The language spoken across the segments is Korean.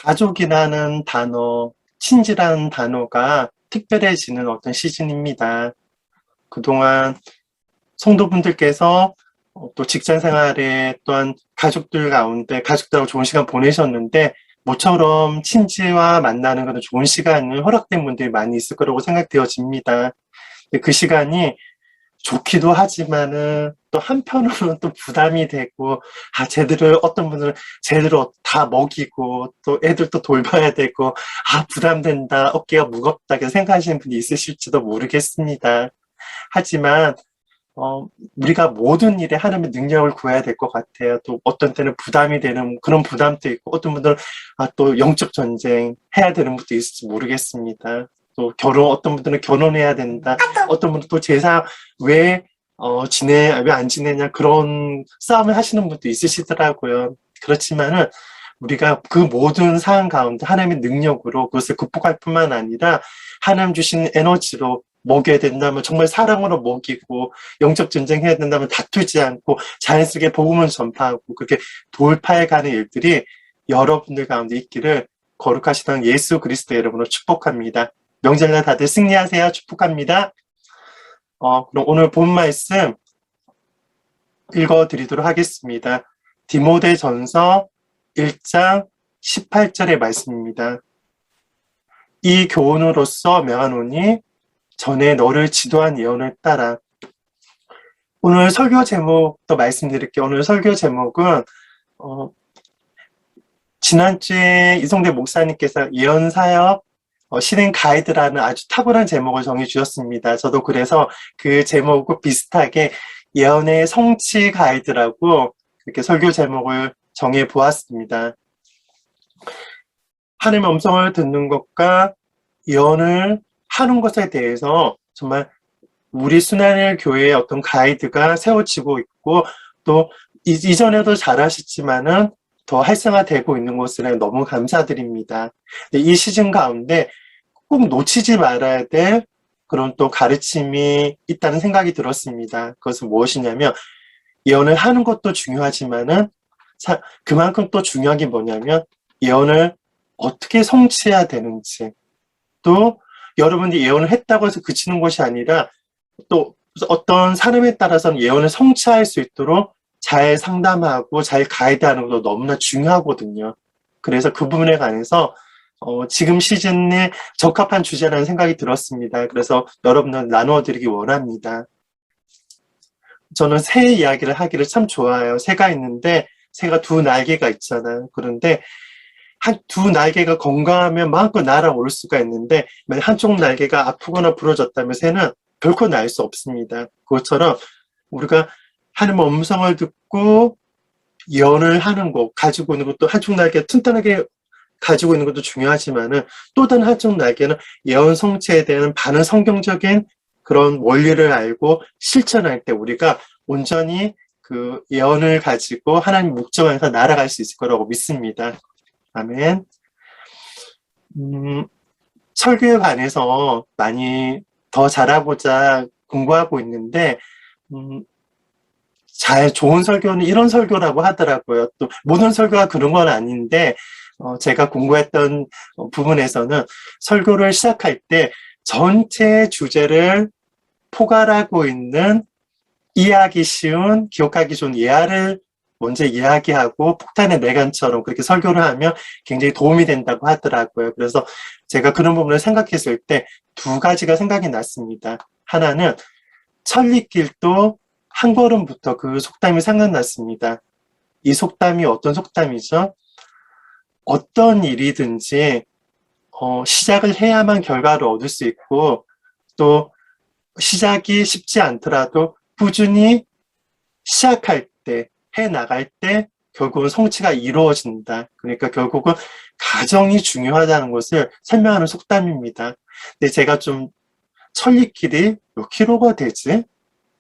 가족이라는 단어, 친지라는 단어가 특별해지는 어떤 시즌입니다. 그동안 성도분들께서 또 직장 생활에 또한 가족들 가운데 가족들하고 좋은 시간 보내셨는데 모처럼 친지와 만나는 그런 좋은 시간을 허락된 분들이 많이 있을 거라고 생각되어집니다. 근데 그 시간이 좋기도 하지만은 또 한편으로는 또 부담이 되고, 쟤들을, 어떤 분들은 쟤들을 다 먹이고, 또 애들 또 돌봐야 되고, 부담된다, 어깨가 무겁다, 이렇게 생각하시는 분이 있으실지도 모르겠습니다. 하지만, 우리가 모든 일에 하나님의 능력을 구해야 될 것 같아요. 또 어떤 때는 부담이 되는 그런 부담도 있고, 어떤 분들은 또 영적 전쟁 해야 되는 것도 있을지 모르겠습니다. 또 어떤 분들은 결혼해야 된다. 어떤 분들은 또 제사 왜 왜 안 지내냐 그런 싸움을 하시는 분도 있으시더라고요. 그렇지만은 우리가 그 모든 상황 가운데 하나님의 능력으로 그것을 극복할 뿐만 아니라 하나님 주신 에너지로 먹여야 된다면 정말 사랑으로 먹이고 영적 전쟁해야 된다면 다투지 않고 자연 속에 복음을 전파하고 그렇게 돌파해가는 일들이 여러분들 가운데 있기를 거룩하시던 예수 그리스도 여러분으로 축복합니다. 명절날 다들 승리하세요. 축복합니다. 그럼 오늘 본 말씀 읽어드리도록 하겠습니다. 디모데전서 1장 18절의 말씀입니다. 이 교훈으로서 명하노니 전에 너를 지도한 예언을 따라. 오늘 설교 제목도 말씀드릴게요. 오늘 설교 제목은 지난주에 이성대 목사님께서 예언사역 실행 가이드라는 아주 탁월한 제목을 정해주셨습니다. 저도 그래서 그 제목과 비슷하게 예언의 성취 가이드라고 이렇게 설교 제목을 정해보았습니다. 하나님의 음성을 듣는 것과 예언을 하는 것에 대해서 정말 우리 순환의 교회의 어떤 가이드가 세워지고 있고 또 이전에도 잘 하셨지만은 더 활성화되고 있는 것을 너무 감사드립니다. 이 시즌 가운데 꼭 놓치지 말아야 될 그런 또 가르침이 있다는 생각이 들었습니다. 그것은 무엇이냐면 예언을 하는 것도 중요하지만은 그만큼 또 중요한 게 뭐냐면 예언을 어떻게 성취해야 되는지 또 여러분이 예언을 했다고 해서 그치는 것이 아니라 또 어떤 사람에 따라서는 예언을 성취할 수 있도록 잘 상담하고 잘 가이드하는 것도 너무나 중요하거든요. 그래서 그 부분에 관해서 지금 시즌에 적합한 주제라는 생각이 들었습니다. 그래서 여러분들 나누어드리기 원합니다. 저는 새 이야기를 하기를 참 좋아해요. 새가 있는데 새가 두 날개가 있잖아요. 그런데 두 날개가 건강하면 마음껏 날아올 수가 있는데 한쪽 날개가 아프거나 부러졌다면 새는 결코 날 수 없습니다. 그것처럼 우리가 하나님의 음성을 듣고 예언을 하는 것, 가지고 있는 것도 한쪽 날개 튼튼하게 가지고 있는 것도 중요하지만은 또 다른 한쪽 날개는 예언 성취에 대한 반은 성경적인 그런 원리를 알고 실천할 때 우리가 온전히 그 예언을 가지고 하나님 목적 안에서 날아갈 수 있을 거라고 믿습니다. 아멘. 설교에 관해서 많이 더 잘하고자 공부하고 있는데 좋은 설교는 이런 설교라고 하더라고요. 또 모든 설교가 그런 건 아닌데 제가 공부했던 부분에서는 설교를 시작할 때 전체 주제를 포괄하고 있는 이해하기 쉬운, 기억하기 좋은 예화를 먼저 이야기하고 폭탄의 내관처럼 그렇게 설교를 하면 굉장히 도움이 된다고 하더라고요. 그래서 제가 그런 부분을 생각했을 때 두 가지가 생각이 났습니다. 하나는 천리길도 한 걸음부터 그 속담이 생각났습니다. 이 속담이 어떤 속담이죠? 어떤 일이든지 시작을 해야만 결과를 얻을 수 있고 또 시작이 쉽지 않더라도 꾸준히 시작할 때, 해나갈 때 결국은 성취가 이루어진다. 그러니까 결국은 가정이 중요하다는 것을 설명하는 속담입니다. 근데 제가 좀 천리길이 몇 킬로가 되지?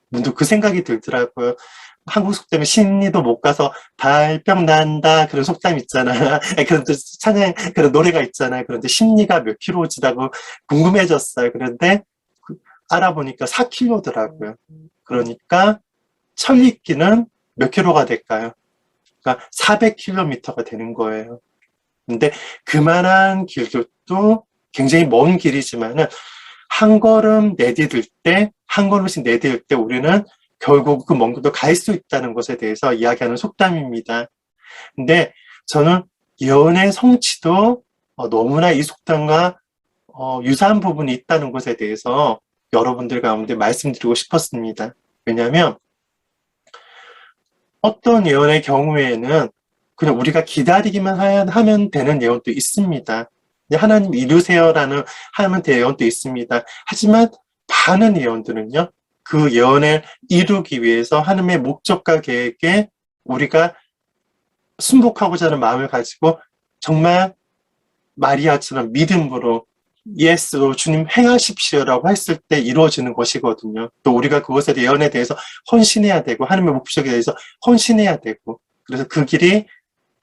문득 그 생각이 들더라고요. 한국 속담에 신리도 못 가서 발병 난다 그런 속담 있잖아요. 그런 그런 노래가 있잖아요. 그런데 심리가 몇 킬로지라고 궁금해졌어요. 그런데 알아보니까 4킬로더라고요. 그러니까 천리길은 몇 킬로가 될까요? 그러니까 400km가 되는 거예요. 근데 그만한 길도 굉장히 먼 길이지만은 한 걸음 내디딜 때, 한 걸음씩 내디딜 때 우리는 결국 그 먼 길도 갈 수 있다는 것에 대해서 이야기하는 속담입니다. 근데 저는 예언의 성취도 너무나 이 속담과 유사한 부분이 있다는 것에 대해서 여러분들 가운데 말씀드리고 싶었습니다. 왜냐하면 어떤 예언의 경우에는 그냥 우리가 기다리기만 하면 되는 예언도 있습니다. 하나님 이루세요라는 하면 되는 예언도 있습니다. 하지만 많은 예언들은요, 그 예언을 이루기 위해서 하나님의 목적과 계획에 우리가 순복하고자 하는 마음을 가지고 정말 마리아처럼 믿음으로 예스로 주님 행하십시오라고 했을 때 이루어지는 것이거든요. 또 우리가 그것에 예언에 대해서 헌신해야 되고 하나님의 목적에 대해서 헌신해야 되고 그래서 그 길이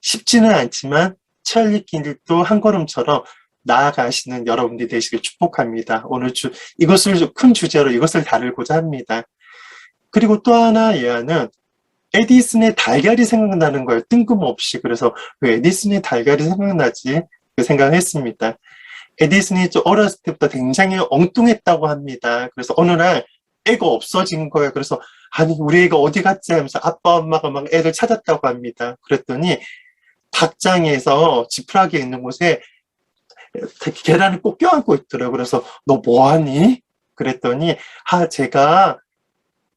쉽지는 않지만 천리길도 한 걸음처럼 나아가시는 여러분들이 되시길 축복합니다. 오늘 이것을 큰 주제로 이것을 다루고자 합니다. 그리고 또 하나 예언은 에디슨의 달걀이 생각나는 거예요. 뜬금없이. 그래서 왜 에디슨의 달걀이 생각나지? 그 생각을 했습니다. 에디슨이 좀 어렸을 때부터 굉장히 엉뚱했다고 합니다. 그래서 어느 날 애가 없어진 거예요. 그래서 아니 우리 애가 어디 갔지 하면서 아빠 엄마가 막 애를 찾았다고 합니다. 그랬더니 닭장에서 지푸라기 있는 곳에 계란을 꼭 껴안고 있더라고요. 그래서 너 뭐하니? 그랬더니 제가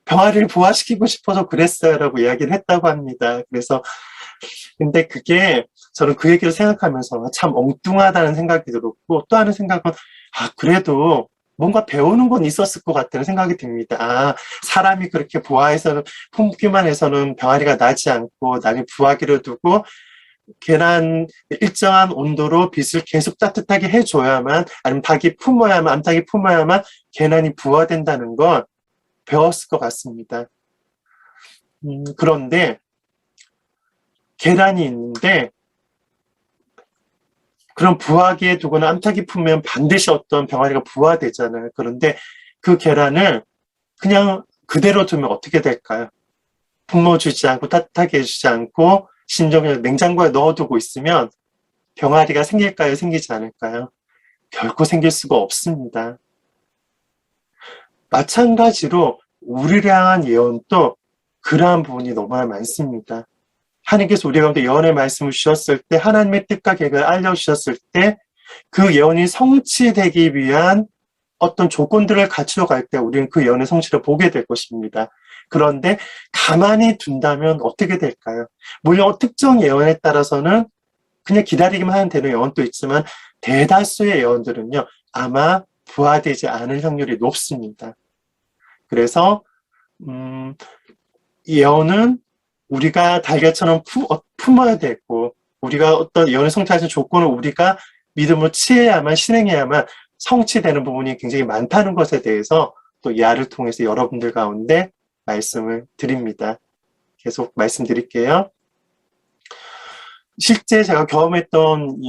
병아리를 부화시키고 싶어서 그랬어요 라고 이야기를 했다고 합니다. 그래서 근데 그게 저는 그 얘기를 생각하면서 참 엉뚱하다는 생각이 들었고 또 하는 생각은 그래도 뭔가 배우는 건 있었을 것 같다는 생각이 듭니다. 사람이 그렇게 품기만 해서는 병아리가 나지 않고 나중에 부화기를 두고 계란 일정한 온도로 빛을 계속 따뜻하게 해줘야만 아니면 닭이 품어야만 암탉이 품어야만 계란이 부화된다는 건 배웠을 것 같습니다. 그런데 계란이 있는데 그런 부화기에 두거나 암탉이 품으면 반드시 어떤 병아리가 부화되잖아요. 그런데 그 계란을 그냥 그대로 두면 어떻게 될까요? 품어주지 않고 따뜻하게 해주지 않고 심지어 그냥 냉장고에 넣어두고 있으면 병아리가 생길까요? 생기지 않을까요? 결코 생길 수가 없습니다. 마찬가지로 우리를 향한 예언도 그러한 부분이 너무나 많습니다. 하나님께서 우리 가운데 예언의 말씀을 주셨을 때 하나님의 뜻과 계획을 알려주셨을 때 그 예언이 성취되기 위한 어떤 조건들을 갖추어 갈 때 우리는 그 예언의 성취를 보게 될 것입니다. 그런데 가만히 둔다면 어떻게 될까요? 물론 특정 예언에 따라서는 그냥 기다리기만 하면 되는 예언도 있지만 대다수의 예언들은요 아마 부화되지 않을 확률이 높습니다. 그래서 예언은 우리가 달걀처럼 품어야 되고 우리가 어떤 예언의 성취하는 조건을 우리가 믿음으로 취해야만 실행해야만 성취되는 부분이 굉장히 많다는 것에 대해서 또 이하를 통해서 여러분들 가운데 말씀을 드립니다. 계속 말씀드릴게요. 실제 제가 경험했던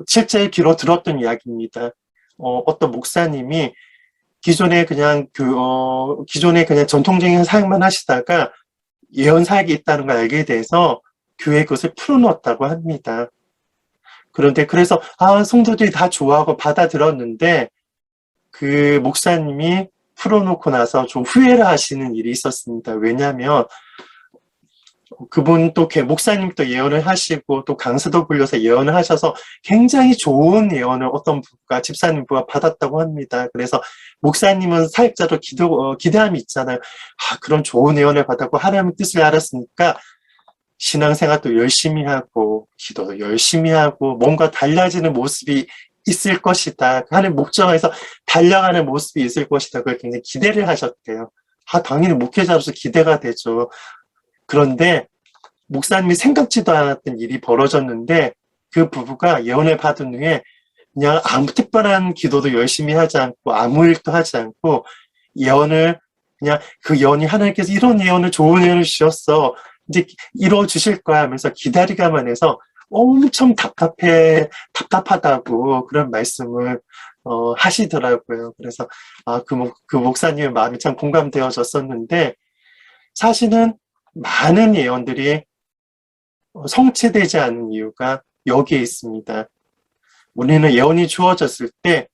실제 귀로 들었던 이야기입니다. 어떤 목사님이 기존에 그냥 전통적인 사역만 하시다가 예언 사역이 있다는 걸 알게 돼서 교회에 그것을 풀어놓았다고 합니다. 그런데 그래서 성도들이 다 좋아하고 받아들였는데 그 목사님이 풀어놓고 나서 좀 후회를 하시는 일이 있었습니다. 왜냐하면 그분 또 목사님 또 예언을 하시고 또 강사도 불려서 예언을 하셔서 굉장히 좋은 예언을 어떤 부가 집사님 부가 받았다고 합니다. 그래서 목사님은 사역자로 기대함이 있잖아요. 그런 좋은 예언을 받았고 하나님의 뜻을 알았으니까 신앙생활도 열심히 하고 기도도 열심히 하고 뭔가 달라지는 모습이 있을 것이다. 하는 목적에서 달려가는 모습이 있을 것이다. 그걸 굉장히 기대를 하셨대요. 당연히 목회자로서 기대가 되죠. 그런데 목사님이 생각지도 않았던 일이 벌어졌는데 그 부부가 예언을 받은 후에 그냥 아무 특별한 기도도 열심히 하지 않고 아무 일도 하지 않고 예언을 그냥 그 예언이 하나님께서 이런 예언을 좋은 예언을 주셨어. 이제 이루어 주실 거야 하면서 기다리가만 해서 엄청 답답하다고 그런 말씀을 하시더라고요. 그래서 그 목사님의 마음이 참 공감되어졌었는데 사실은 많은 예언들이 성취되지 않는 이유가 여기에 있습니다. 우리는 예언이 주어졌을 때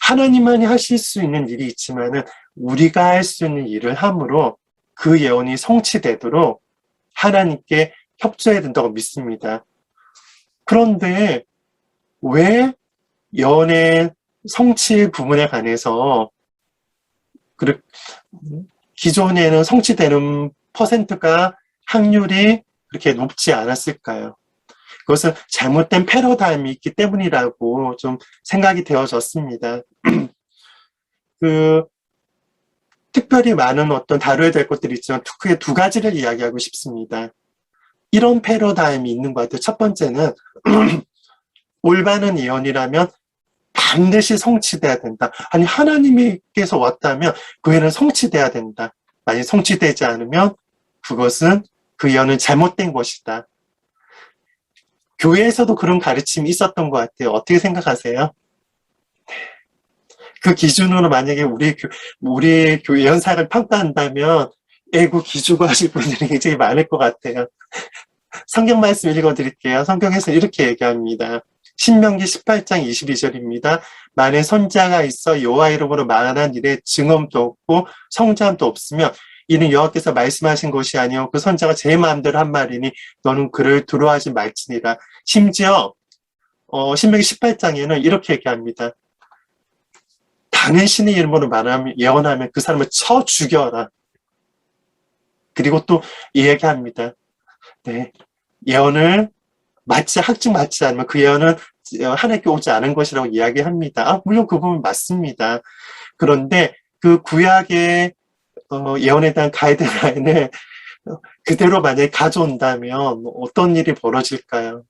하나님만이 하실 수 있는 일이 있지만은 우리가 할 수 있는 일을 함으로 그 예언이 성취되도록 하나님께 협조해야 된다고 믿습니다. 그런데 왜 예언의 성취 부분에 관해서 기존에는 성취되는 퍼센트가 확률이 그렇게 높지 않았을까요? 그것은 잘못된 패러다임이 있기 때문이라고 좀 생각이 되어졌습니다. 특별히 많은 어떤 다뤄야 될 것들이 있지만 크게 두 가지를 이야기하고 싶습니다. 이런 패러다임이 있는 것 같아요. 첫 번째는 올바른 예언이라면 반드시 성취돼야 된다. 아니 하나님께서 왔다면 그 예언은 성취돼야 된다. 만약 성취되지 않으면 그것은 그 예언은 잘못된 것이다. 교회에서도 그런 가르침이 있었던 것 같아요. 어떻게 생각하세요? 그 기준으로 만약에 우리 교회 예언사를 평가한다면 애구 기죽어 하실 분들이 굉장히 많을 것 같아요. 성경 말씀 읽어드릴게요. 성경에서 이렇게 얘기합니다. 신명기 18장 22절입니다. 만일 선지자가 있어 여호와 이름으로 말한 일에 증언도 없고 성자함도 없으면 이는 여호와께서 말씀하신 것이 아니요 그 선지자가 제 마음대로 한 말이니 너는 그를 두려워하지 말지니라. 심지어 신명기 18장에는 이렇게 얘기합니다. 다른 신의 이름으로 말하면 예언하면 그 사람을 쳐 죽여라. 그리고 또 얘기합니다. 네, 예언을 학증 맞지 않으면 그 예언은 하나님께 오지 않은 것이라고 이야기합니다. 물론 그 부분 맞습니다. 그런데 그 구약의 예언에 대한 가이드라인을 그대로 만약에 가져온다면 어떤 일이 벌어질까요?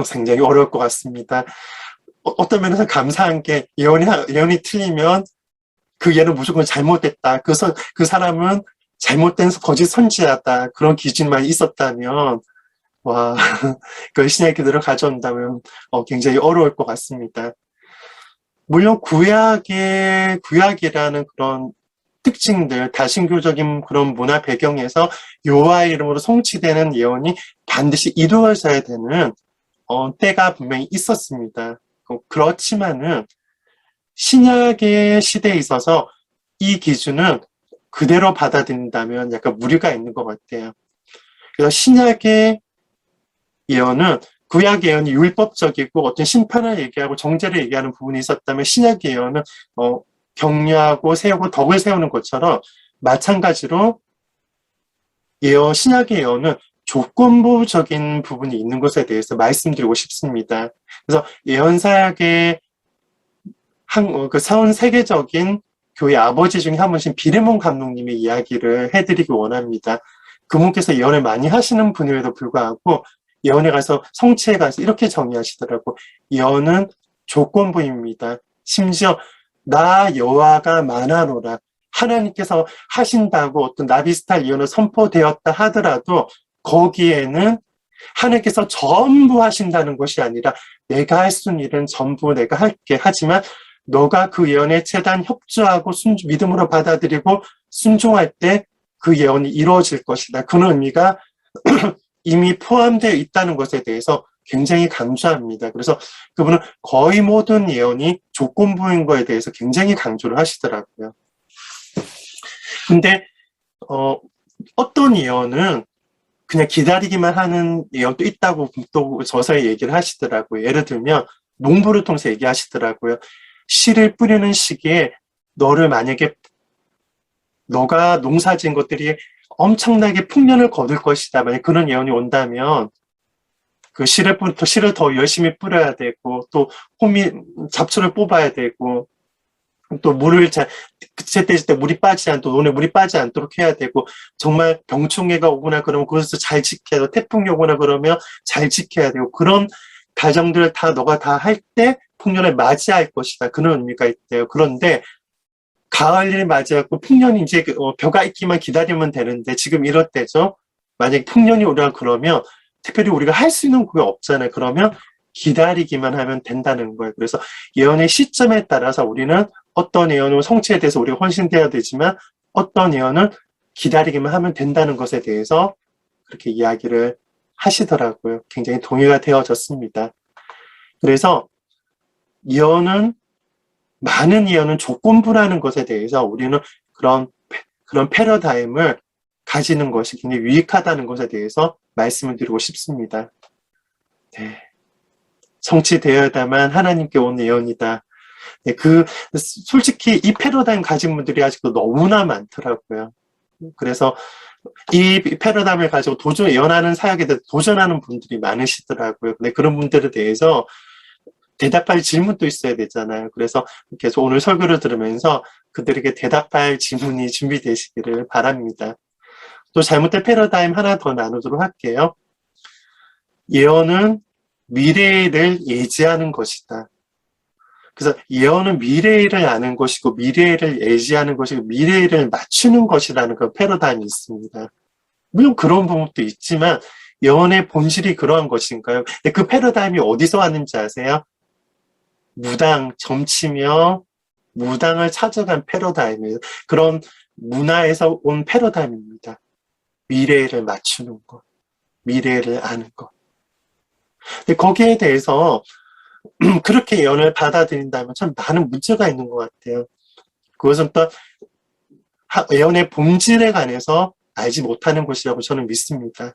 굉장히 어려울 것 같습니다. 어떤 면에서 감사한 게 예언이 틀리면 그 예는 무조건 잘못됐다. 그 사람은 잘못된 거짓 선지자다. 그런 기준만 있었다면 와, 그 신약의 그대로 가져온다면 굉장히 어려울 것 같습니다. 물론 구약이라는 그런 특징들, 다신교적인 그런 문화 배경에서 여호와의 이름으로 성취되는 예언이 반드시 이루어져야 되는 때가 분명히 있었습니다. 그렇지만은 신약의 시대에 있어서 이 기준은 그대로 받아들인다면 약간 무리가 있는 것 같아요. 그래서 신약의 예언은 구약 예언이 율법적이고 어떤 심판을 얘기하고 정죄를 얘기하는 부분이 있었다면 신약 예언은 격려하고 세우고 덕을 세우는 것처럼 마찬가지로 신약의 예언은 조건부적인 부분이 있는 것에 대해서 말씀드리고 싶습니다. 그래서 예언사역의 전 세계적인 교회 아버지 중에 한 분이신 비레몬 감독님의 이야기를 해드리기 원합니다. 그분께서 예언을 많이 하시는 분임에도 불구하고 예언에 가서 성취에 가서 이렇게 정의하시더라고. 예언은 조건부입니다. 심지어 나 여호와가 만하노라. 하나님께서 하신다고 어떤 나비스탈 예언을 선포되었다 하더라도 거기에는 하나님께서 전부 하신다는 것이 아니라 내가 할 수 있는 일은 전부 내가 할게. 하지만 너가 그 예언에 최대한 협조하고 믿음으로 받아들이고 순종할 때 그 예언이 이루어질 것이다. 그런 의미가 이미 포함되어 있다는 것에 대해서 굉장히 강조합니다. 그래서 그분은 거의 모든 예언이 조건부인 거에 대해서 굉장히 강조를 하시더라고요. 근데 어떤 예언은 그냥 기다리기만 하는 예언도 있다고 또 저서에 얘기를 하시더라고요. 예를 들면 농부를 통해서 얘기하시더라고요. 씨를 뿌리는 시기에 만약에 너가 농사지은 것들이 엄청나게 풍년을 거둘 것이다. 만약 그런 예언이 온다면 그 씨를 더 열심히 뿌려야 되고 또 잡초를 뽑아야 되고 또 물을 그때 물이 빠지지 않도록 논에 물이 빠지지 않도록 해야 되고 정말 병충해가 오거나 그러면 그것을 잘 지켜야 되고 태풍이 오거나 그러면 잘 지켜야 되고 그런 과정들을 너가 다 할 때 풍년을 맞이할 것이다. 그런 의미가 있대요. 그런데 가을을 맞이하고 풍년이 이제 벼가 있기만 기다리면 되는데 지금 이럴 때죠. 만약에 풍년이 오라 그러면 특별히 우리가 할 수 있는 그게 없잖아요. 그러면 기다리기만 하면 된다는 거예요. 그래서 예언의 시점에 따라서 우리는 어떤 예언의 성취에 대해서 우리가 헌신되어야 되지만 어떤 예언은 기다리기만 하면 된다는 것에 대해서 그렇게 이야기를 하시더라고요. 굉장히 동의가 되어졌습니다. 그래서 예언은, 많은 예언은 조건부라는 것에 대해서 우리는 그런 패러다임을 가지는 것이 굉장히 유익하다는 것에 대해서 말씀을 드리고 싶습니다. 네. 성취되어야만 하나님께 온 예언이다. 네, 솔직히 이 패러다임 가진 분들이 아직도 너무나 많더라고요. 그래서 이 패러다임을 가지고 예언하는 사역에 대해서 도전하는 분들이 많으시더라고요. 근데 그런 분들에 대해서 대답할 질문도 있어야 되잖아요. 그래서 계속 오늘 설교를 들으면서 그들에게 대답할 질문이 준비되시기를 바랍니다. 또 잘못된 패러다임 하나 더 나누도록 할게요. 예언은 미래를 예지하는 것이다. 그래서 예언은 미래를 아는 것이고 미래를 예지하는 것이고 미래를 맞추는 것이라는 그 패러다임이 있습니다. 물론 그런 부분도 있지만 예언의 본질이 그러한 것인가요? 근데 그 패러다임이 어디서 왔는지 아세요? 무당, 점치며 무당을 찾아간 패러다임이에요. 그런 문화에서 온 패러다임입니다. 미래를 맞추는 것, 미래를 아는 것. 근데 거기에 대해서 그렇게 예언을 받아들인다면 참 많은 문제가 있는 것 같아요. 그것은 또 예언의 본질에 관해서 알지 못하는 것이라고 저는 믿습니다.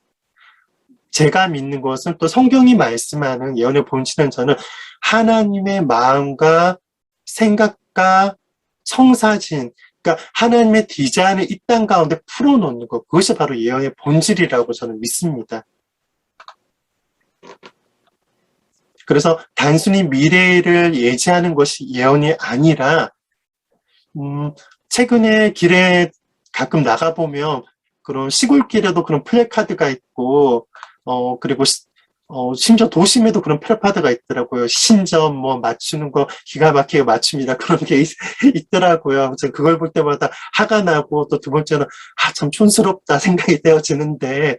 제가 믿는 것은 또 성경이 말씀하는 예언의 본질은 저는 하나님의 마음과 생각과 청사진, 그러니까 하나님의 디자인을 이 땅 가운데 풀어놓는 것, 그것이 바로 예언의 본질이라고 저는 믿습니다. 그래서 단순히 미래를 예지하는 것이 예언이 아니라 최근에 길에 가끔 나가보면 그런 시골길에도 그런 플래카드가 있고 그리고 심지어 도심에도 그런 플래카드가 있더라고요. 신점 뭐 맞추는 거 기가 막히게 맞춥니다. 그런 게 있더라고요. 제가 그걸 볼 때마다 화가 나고 또 두 번째는 참 촌스럽다 생각이 되어지는데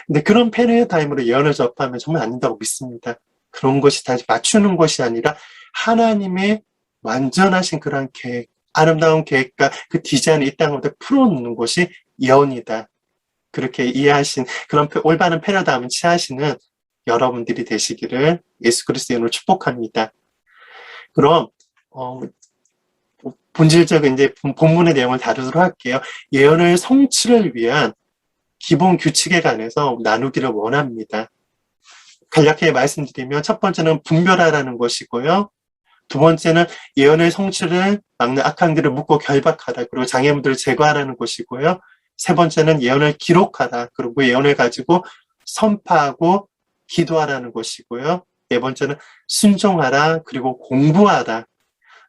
근데 그런 패러다임으로 예언을 접하면 정말 안 된다고 믿습니다. 그런 것이 다시 맞추는 것이 아니라 하나님의 완전하신 그런 계획, 아름다운 계획과 그 디자인을 이 땅에 풀어놓는 것이 예언이다. 그렇게 이해하신 그런 올바른 패러다임을 취하시는 여러분들이 되시기를 예수 그리스도의 이름으로 축복합니다. 그럼 본질적인 이제 본문의 내용을 다루도록 할게요. 예언의 성취를 위한 기본 규칙에 관해서 나누기를 원합니다. 간략하게 말씀드리면 첫 번째는 분별하라는 것이고요. 두 번째는 예언의 성취를 막는 악한들을 묶고 결박하라. 그리고 장애물들을 제거하라는 것이고요. 세 번째는 예언을 기록하라. 그리고 예언을 가지고 선포하고 기도하라는 것이고요. 네 번째는 순종하라. 그리고 공부하라.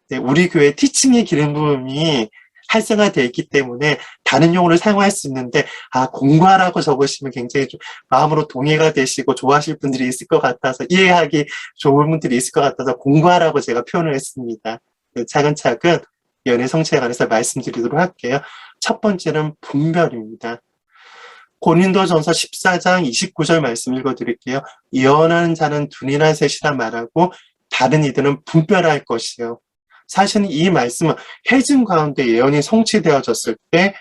네, 우리 교회 티칭의 기름부음이 활성화되어 있기 때문에 다른 용어를 사용할 수 있는데 공부하라고 적으시면 굉장히 좀 마음으로 동의가 되시고 좋아하실 분들이 있을 것 같아서 이해하기 좋은 분들이 있을 것 같아서 공부하라고 제가 표현을 했습니다. 차근차근 연애 성취에 관해서 말씀드리도록 할게요. 첫 번째는 분별입니다. 고린도전서 14장 29절 말씀 읽어드릴게요. 예언하는 자는 둘이나 셋이라 말하고 다른 이들은 분별할 것이요. 사실은 이 말씀은 해증 가운데 예언이 성취되어졌을 때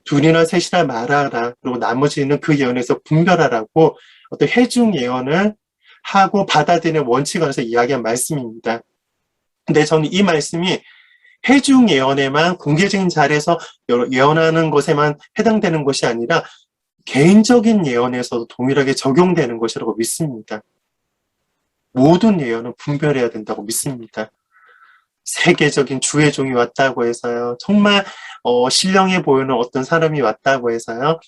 둘이나 셋이나 말하라. 그리고 나머지는 그 예언에서 분별하라고 어떤 해중 예언을 하고 받아들이는 원칙에 관해서 이야기한 말씀입니다. 근데 저는 이 말씀이 해중 예언에만 공개적인 자리에서 예언하는 것에만 해당되는 것이 아니라 개인적인 예언에서도 동일하게 적용되는 것이라고 믿습니다. 모든 예언은 분별해야 된다고 믿습니다. 세계적인 주의 종이 왔다고 해서요. 정말 신령해 보이는 어떤 사람이 왔다고 해서요.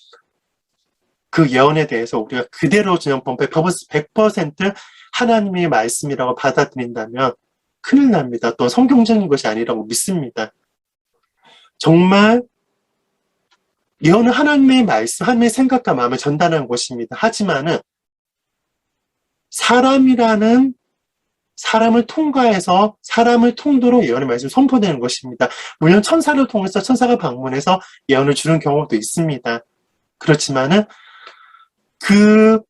그 예언에 대해서 우리가 그대로 그냥 100% 하나님의 말씀이라고 받아들인다면 큰일 납니다. 또 성경적인 것이 아니라고 믿습니다. 정말 예언은 하나님의 말씀, 하나님의 생각과 마음을 전달하는 것입니다. 하지만은 사람을 통과해서 사람을 통도로 예언의 말씀을 선포되는 것입니다. 물론 천사를 통해서 천사가 방문해서 예언을 주는 경우도 있습니다. 그렇지만은 그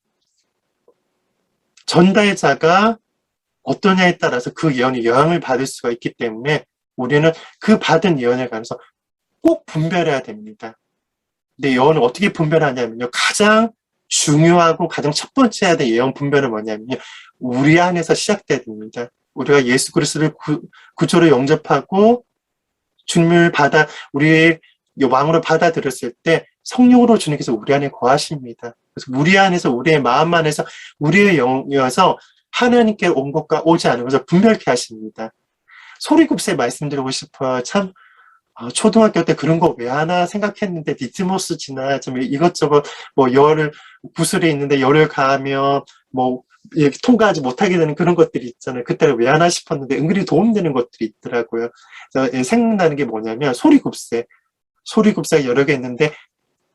전달자가 어떠냐에 따라서 그 예언이 영향을 받을 수가 있기 때문에 우리는 그 받은 예언에 관해서 꼭 분별해야 됩니다. 근데 예언을 어떻게 분별하냐면요. 가장 중요하고 가장 첫 번째 해야 될 예언 분별은 뭐냐면요. 우리 안에서 시작돼야 됩니다. 우리가 예수 그리스도를 구주로 영접하고 주님을 우리의 왕으로 받아들였을 때 성령으로 주님께서 우리 안에 거하십니다. 그래서 우리 안에서 우리의 마음 안에서 우리의 영이어서 하나님께 온 것과 오지 않은 것을 분별케 하십니다. 소리굽세 말씀드리고 싶어요. 참 초등학교 때 그런 거 왜 하나 생각했는데 디트모스 지나 좀 이것저것 뭐 구슬이 있는데 열을 가하면 뭐 통과하지 못하게 되는 그런 것들이 있잖아요. 그때는 왜 하나 싶었는데 은근히 도움되는 것들이 있더라고요. 그래서 생각나는 게 뭐냐면 소리굽새가 여러 개 있는데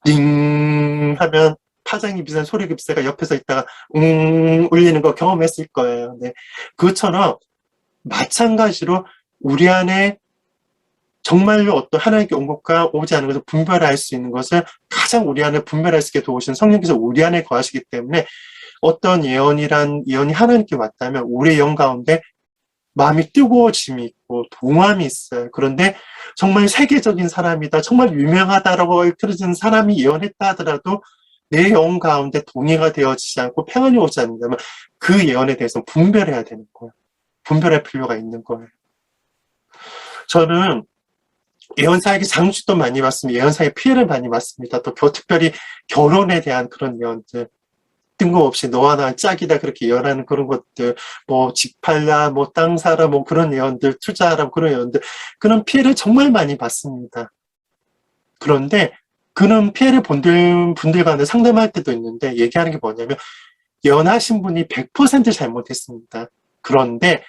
띵 하면 파장이 비싼 소리굽새가 옆에서 있다가 울리는 거 경험했을 거예요. 네. 그것처럼 마찬가지로 우리 안에 정말로 어떤 하나님께 온 것과 오지 않은 것을 분별할 수 있는 것을 가장 우리 안에 분별할 수 있게 도우시는 성령께서 우리 안에 거하시기 때문에 어떤 예언이 하나님께 왔다면 우리의 영 가운데 마음이 뜨거워짐이 있고 동함이 있어요. 그런데 정말 세계적인 사람이다, 정말 유명하다라고 알려진 사람이 예언했다 하더라도 내 영 가운데 동의가 되어지지 않고 평안이 오지 않는다면 그 예언에 대해서 분별해야 되는 거예요. 분별할 필요가 있는 거예요. 저는 예언사에게 장주도 많이 받습니다. 예언사에 피해를 많이 받습니다. 또 특별히 결혼에 대한 그런 예언들, 뜬금없이 너와 나 짝이다 그렇게 예언하는 그런 것들, 뭐 집 팔라, 뭐 땅 사라, 뭐 그런 예언들, 투자하라 그런 예언들, 그런 피해를 정말 많이 받습니다. 그런데 그런 피해를 본들 분들과는 상담할 때도 있는데 얘기하는 게 뭐냐면 예언하신 분이 100% 잘못했습니다. 그런데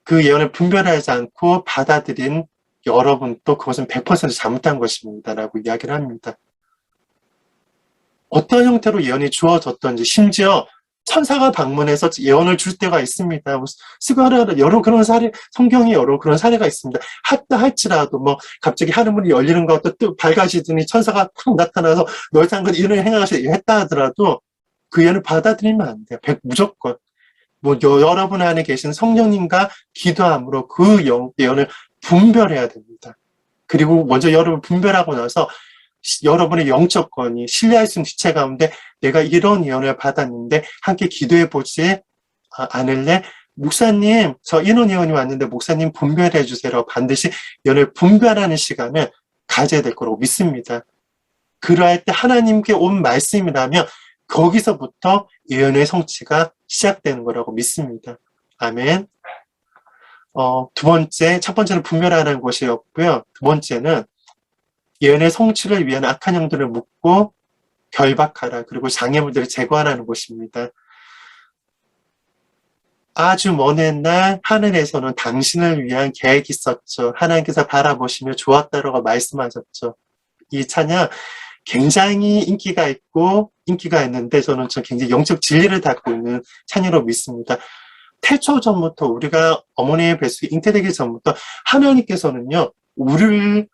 그 예언을 분별하지 않고 받아들인 여러분도 그것은 100% 잘못한 것입니다. 라고 이야기를 합니다. 어떤 형태로 예언이 주어졌던지, 심지어 천사가 방문해서 예언을 줄 때가 있습니다. 여러 그런 성경에 여러 그런 사례가 있습니다. 했다 할지라도 갑자기 하늘문이 열리는 것도 또 밝아지더니 천사가 탁 나타나서 너희 장군 이런 행하시 했다 하더라도 그 예언을 받아들이면 안 돼요. 무조건. 여러분 안에 계신 성령님과 기도함으로 그 예언을 분별해야 됩니다. 그리고 먼저 여러분 분별하고 나서 여러분의 영적 권위, 신뢰할 수 있는 지체 가운데 내가 이런 예언을 받았는데 함께 기도해보지 않을래? 목사님, 저 이런 예언이 왔는데 목사님 분별해 주세요. 반드시 예언을 분별하는 시간을 가져야 될 거라고 믿습니다. 그러할 때 하나님께 온 말씀이라면 거기서부터 예언의 성취가 시작되는 거라고 믿습니다. 아멘. 첫 번째는 분별하는 것이었고요. 두 번째는 예언의 성취를 위한 악한 영들을 묶고 결박하라. 그리고 장애물들을 제거하라는 것입니다. 아주 먼 옛날 하늘에서는 당신을 위한 계획이 있었죠. 하나님께서 바라보시며 좋았다라고 말씀하셨죠. 이 찬양 굉장히 인기가 있는데 저는 굉장히 영적 진리를 담고 있는 찬양으로 믿습니다. 태초 전부터 우리가 어머니의 뱃속에 잉태되기 전부터 하나님께서는요, 우리를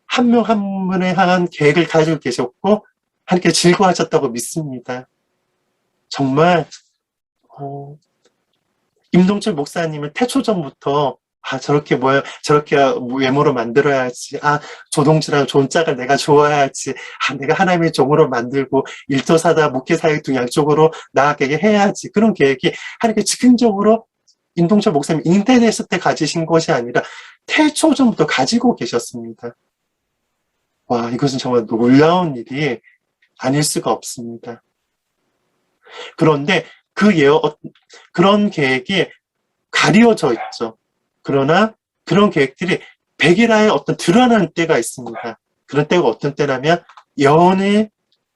한 명 한 분에 향한 계획을 가지고 계셨고 하나님께 즐거워하셨다고 믿습니다. 정말 임동철 목사님을 태초 전부터 저렇게 외모로 만들어야지. 조동철하고 존짝을 내가 좋아야지. 내가 하나님의 종으로 만들고 일도사다 목회사역 등 양쪽으로 나아가게 해야지. 그런 계획이 하나님께 즉흥적으로 임동철 목사님 잉태됐을 때 가지신 것이 아니라 태초 전부터 가지고 계셨습니다. 와, 이것은 정말 놀라운 일이 아닐 수가 없습니다. 그런데 그런 계획이 가려져 있죠. 그러나 그런 계획들이 백일하에 드러나는 때가 있습니다. 그런 때가 어떤 때냐면 예언이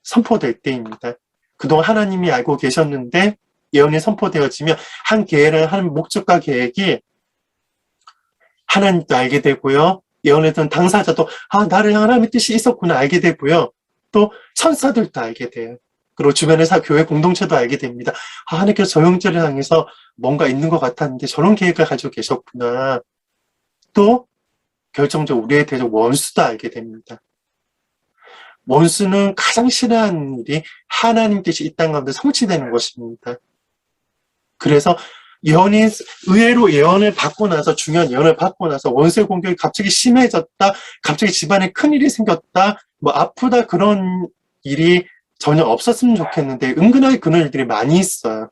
선포될 때입니다. 그동안 하나님이 알고 계셨는데 예언이 선포되어지면 한 목적과 계획이 하나님도 알게 되고요. 예언했던 당사자도 나를 향한 하나님의 뜻이 있었구나 알게 되고요. 또 천사들도 알게 돼요. 그리고 주변의 교회 공동체도 알게 됩니다. 하나님께서 저 형제를 향해서 뭔가 있는 것 같았는데 저런 계획을 가지고 계셨구나. 또 결정적으로 우리에 대해서 원수도 알게 됩니다. 원수는 가장 싫어하는 일이 하나님 뜻이 이 땅 가운데 성취되는 것입니다. 그래서 의외로 예언을 받고 나서, 중요한 예언을 받고 나서 원수의 공격이 갑자기 심해졌다, 갑자기 집안에 큰일이 생겼다, 아프다, 그런 일이 전혀 없었으면 좋겠는데 은근하게 그런 일들이 많이 있어요.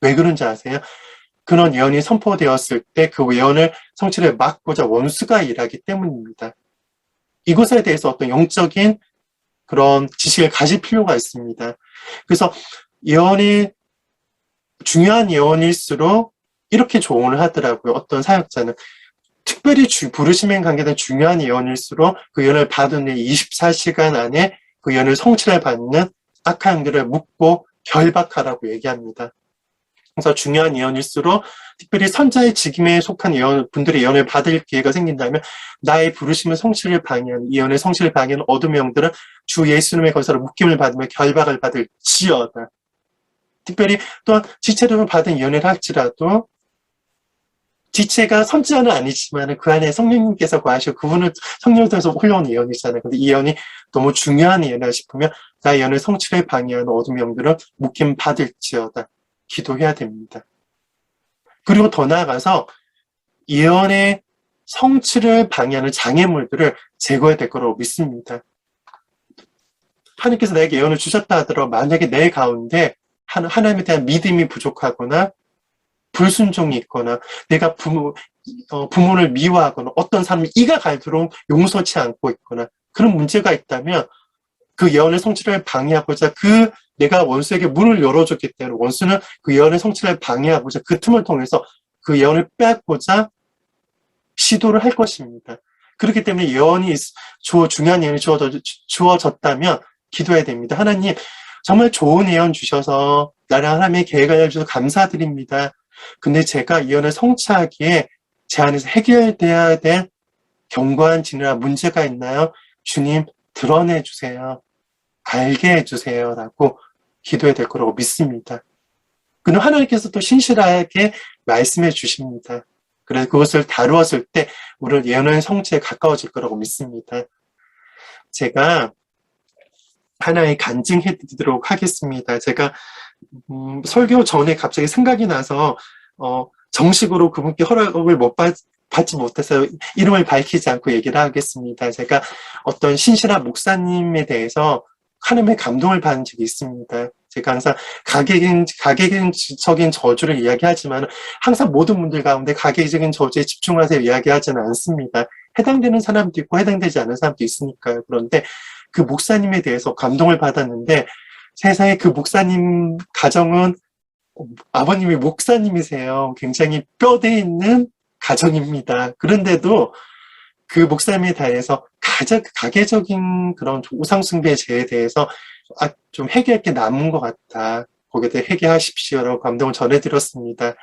왜 그런지 아세요? 그런 예언이 선포되었을 때 그 예언을 성취를 막고자 원수가 일하기 때문입니다. 이것에 대해서 어떤 영적인 그런 지식을 가질 필요가 있습니다. 그래서 예언이 중요한 예언일수록 이렇게 조언을 하더라고요. 어떤 사역자는 특별히 부르심에 관계된 중요한 예언일수록 그 예언을 받은 후 24시간 안에 그 예언을 성취를 받는 악한 영들을 묻고 결박하라고 얘기합니다. 그래서 중요한 예언일수록 특별히 선자의 직임에 속한 분들의 예언을 받을 기회가 생긴다면 나의 부르심을 성취를 방해하는 예언의 성취를 방해하는 어둠의 영들은 주 예수님의 거사로 묶임을 받으며 결박을 받을지어다. 특별히 또한 지체로 받은 예언을 할지라도 지체가 선지자는 아니지만 그 안에 성령님께서 거하시고 그분을 성령을 통해서 흘러온 예언이잖아요. 근데 이 예언이 너무 중요한 예언이라 싶으면 나의 예언의 성취를 방해하는 어둠의 영들은 묶임 받을지어다. 기도해야 됩니다. 그리고 더 나아가서 예언의 성취를 방해하는 장애물들을 제거해야 될 거라고 믿습니다. 하나님께서 나에게 예언을 주셨다 하더라도 만약에 내 가운데 하나님에 대한 믿음이 부족하거나 불순종이 있거나 내가 부모를 미워하거나 어떤 사람이 이가 갈도록 용서치 않고 있거나 그런 문제가 있다면 그 예언의 성취를 방해하고자 내가 원수에게 문을 열어줬기 때문에 원수는 그 예언의 성취를 방해하고자 그 틈을 통해서 그 예언을 빼앗고자 시도를 할 것입니다. 그렇기 때문에 예언이 중요한 예언이 주어졌다면 기도해야 됩니다. 하나님 정말 좋은 예언 주셔서 나랑 하나님의 계획을 알려주셔서 감사드립니다. 근데 제가 예언을 성취하기에 제 안에서 해결돼야 될 견고한 진리나 문제가 있나요? 주님 드러내주세요. 알게 해주세요. 라고 기도해야 될 거라고 믿습니다. 그럼 하나님께서 또 신실하게 말씀해 주십니다. 그래서 그것을 다루었을 때 우리는 예언의 성취에 가까워질 거라고 믿습니다. 제가 하나의 간증해 드리도록 하겠습니다. 제가 설교 전에 갑자기 생각이 나서 정식으로 그분께 허락을 받지 못해서 이름을 밝히지 않고 얘기를 하겠습니다. 제가 어떤 신실한 목사님에 대해서 하나님의 감동을 받은 적이 있습니다. 제가 항상 가계적인 저주를 이야기하지만 항상 모든 분들 가운데 가계적인 저주에 집중하세요 이야기하지는 않습니다. 해당되는 사람도 있고 해당되지 않은 사람도 있으니까요. 그런데 그 목사님에 대해서 감동을 받았는데 세상에 그 목사님 가정은 아버님이 목사님이세요. 굉장히 뼈대 있는 가정입니다. 그런데도 그 목사님에 대해서 가계적인 그런 우상숭배 죄에 대해서 좀 회개할 게 남은 것 같다. 거기에 대해 회개하십시오라고 감동을 전해드렸습니다.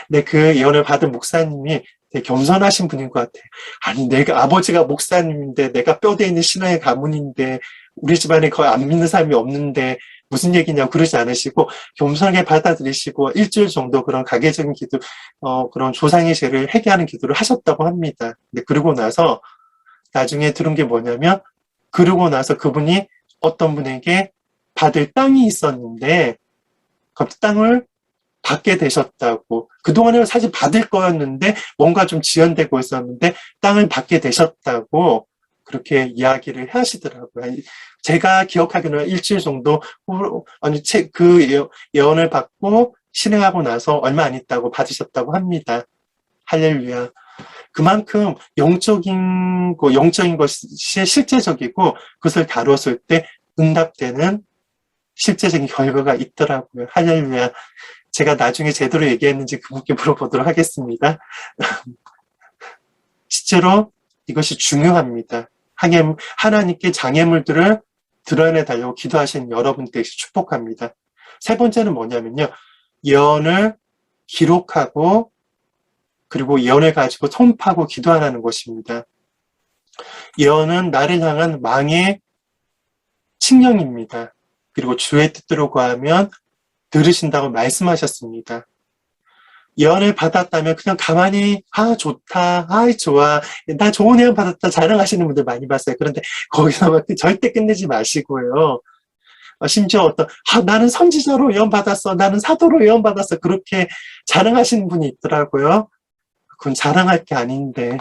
근데 그 예언을 받은 목사님이 되게 겸손하신 분인 것 같아요. 아니, 아버지가 목사님인데, 내가 뼈대 있는 신앙의 가문인데, 우리 집안에 거의 안 믿는 사람이 없는데, 무슨 얘기냐고 그러지 않으시고, 겸손하게 받아들이시고, 일주일 정도 그런 가계적인 기도, 그런 조상의 죄를 회개하는 기도를 하셨다고 합니다. 근데 그러고 나서, 나중에 들은 게 뭐냐면, 그러고 나서 그분이 어떤 분에게 받을 땅이 있었는데, 그 땅을 받게 되셨다고. 그동안에는 사실 받을 거였는데 뭔가 좀 지연되고 있었는데 땅을 받게 되셨다고 그렇게 이야기를 하시더라고요. 제가 기억하기로는 일주일 정도 그 예언을 받고 실행하고 나서 얼마 안 있다고 받으셨다고 합니다. 할렐루야. 그만큼 영적인 것이 실제적이고 그것을 다뤘을 때 응답되는 실제적인 결과가 있더라고요. 할렐루야. 제가 나중에 제대로 얘기했는지 그분께 물어보도록 하겠습니다. 실제로 이것이 중요합니다. 하나님께 장애물들을 드러내달라고 기도하시는 여러분께 축복합니다. 세 번째는 뭐냐면요. 예언을 기록하고 그리고 예언을 가지고 선포하고 기도하라는 것입니다. 예언은 나를 향한 망의 칙령입니다. 그리고 주의 뜻대로 구하면 들으신다고 말씀하셨습니다. 예언을 받았다면 그냥 가만히 좋다, 좋아, 나 좋은 예언 받았다 자랑하시는 분들 많이 봤어요. 그런데 거기서 절대 끝내지 마시고요. 심지어 나는 선지자로 예언 받았어, 나는 사도로 예언 받았어 그렇게 자랑하시는 분이 있더라고요. 그건 자랑할 게 아닌데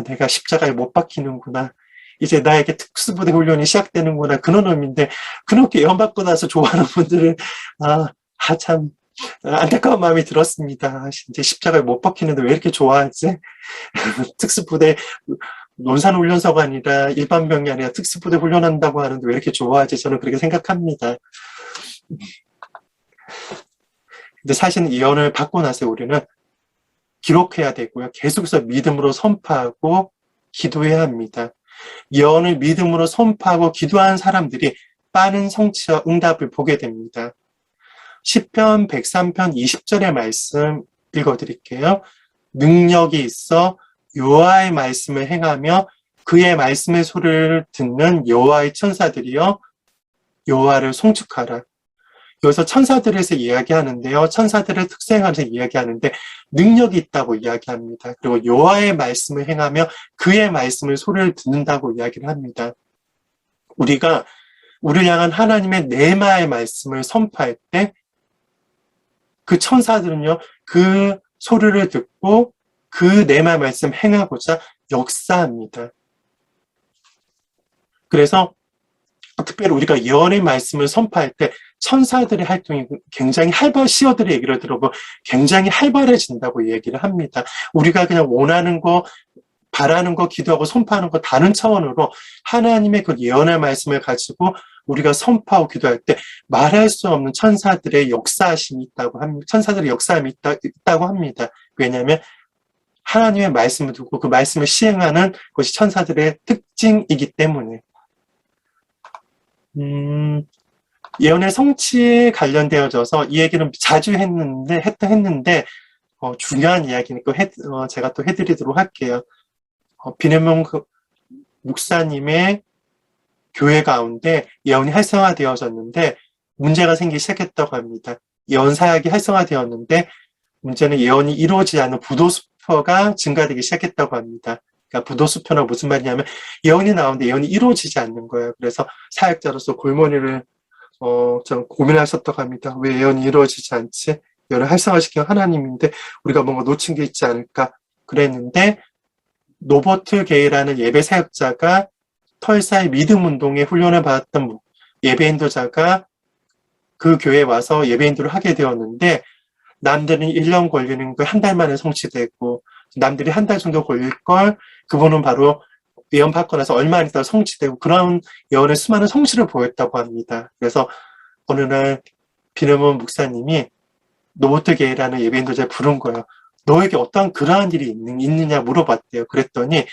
내가 십자가에 못 박히는구나 이제 나에게 특수부대 훈련이 시작되는구나. 그런 의미인데, 그렇게 예언받고 나서 좋아하는 분들은, 참, 안타까운 마음이 들었습니다. 이제 십자가를 못 박히는데 왜 이렇게 좋아하지? 특수부대 논산훈련소가 아니라 일반병이 아니라 특수부대 훈련한다고 하는데 왜 이렇게 좋아하지? 저는 그렇게 생각합니다. 근데 사실은 예언을 받고 나서 우리는 기록해야 되고요. 계속해서 믿음으로 선포하고 기도해야 합니다. 예언을 믿음으로 선포하고 기도한 사람들이 빠른 성취와 응답을 보게 됩니다. 시편 103편 20절의 말씀 읽어드릴게요. 능력이 있어 여호와의 말씀을 행하며 그의 말씀의 소리를 듣는 여호와의 천사들이여 여호와를 송축하라. 여기서 천사들에서 이야기하는데요. 천사들의 특성에서 이야기하는데 능력이 있다고 이야기합니다. 그리고 여호와의 말씀을 행하며 그의 말씀을 소리를 듣는다고 이야기를 합니다. 우리가 우리를 향한 하나님의 내마의 말씀을 선포할 때 그 천사들은요, 그 소리를 듣고 그 내마의 말씀 행하고자 역사합니다. 그래서 특별히 우리가 예언의 말씀을 선포할 때 천사들의 활동이 굉장히 시어들의 얘기를 들어보면 굉장히 활발해진다고 얘기를 합니다. 우리가 그냥 원하는 거, 바라는 거, 기도하고 선포하는 거 다른 차원으로 하나님의 그 예언의 말씀을 가지고 우리가 선포하고 기도할 때 말할 수 없는 천사들의 역사심이 있다고 합니다. 천사들의 역사함이 있다고 합니다. 왜냐하면 하나님의 말씀을 듣고 그 말씀을 시행하는 것이 천사들의 특징이기 때문에. 예언의 성취에 관련되어져서 이 얘기는 자주 했는데 중요한 이야기니까 제가 또 해드리도록 할게요. 비네몬 목사님의 교회 가운데 예언이 활성화되어졌는데 문제가 생기기 시작했다고 합니다. 예언 사역이 활성화되었는데 문제는 예언이 이루어지지 않는 부도수표가 증가되기 시작했다고 합니다. 그러니까 부도수표는 무슨 말이냐면 예언이 나오는데 예언이 이루어지지 않는 거예요. 그래서 사역자로서 골머리를 좀 고민하셨다고 합니다. 왜 예언이 이루어지지 않지? 예언을 활성화시킨 하나님인데 우리가 뭔가 놓친 게 있지 않을까 그랬는데 노버트 게이라는 예배 사역자가 털사의 믿음 운동에 훈련을 받았던 예배 인도자가 그 교회에 와서 예배 인도를 하게 되었는데 남들은 1년 걸리는 걸 한 달 만에 성취되고 남들이 한 달 정도 걸릴 걸 그분은 바로 예언 받고 나서 얼마 안 있다가 성취되고 그런 예언의 수많은 성취를 보였다고 합니다. 그래서 어느 날 비네몬 목사님이 노버트 게이라는 예배 인도자를 부른 거예요. 너에게 어떠한 그러한 일이 있느냐 물어봤대요. 그랬더니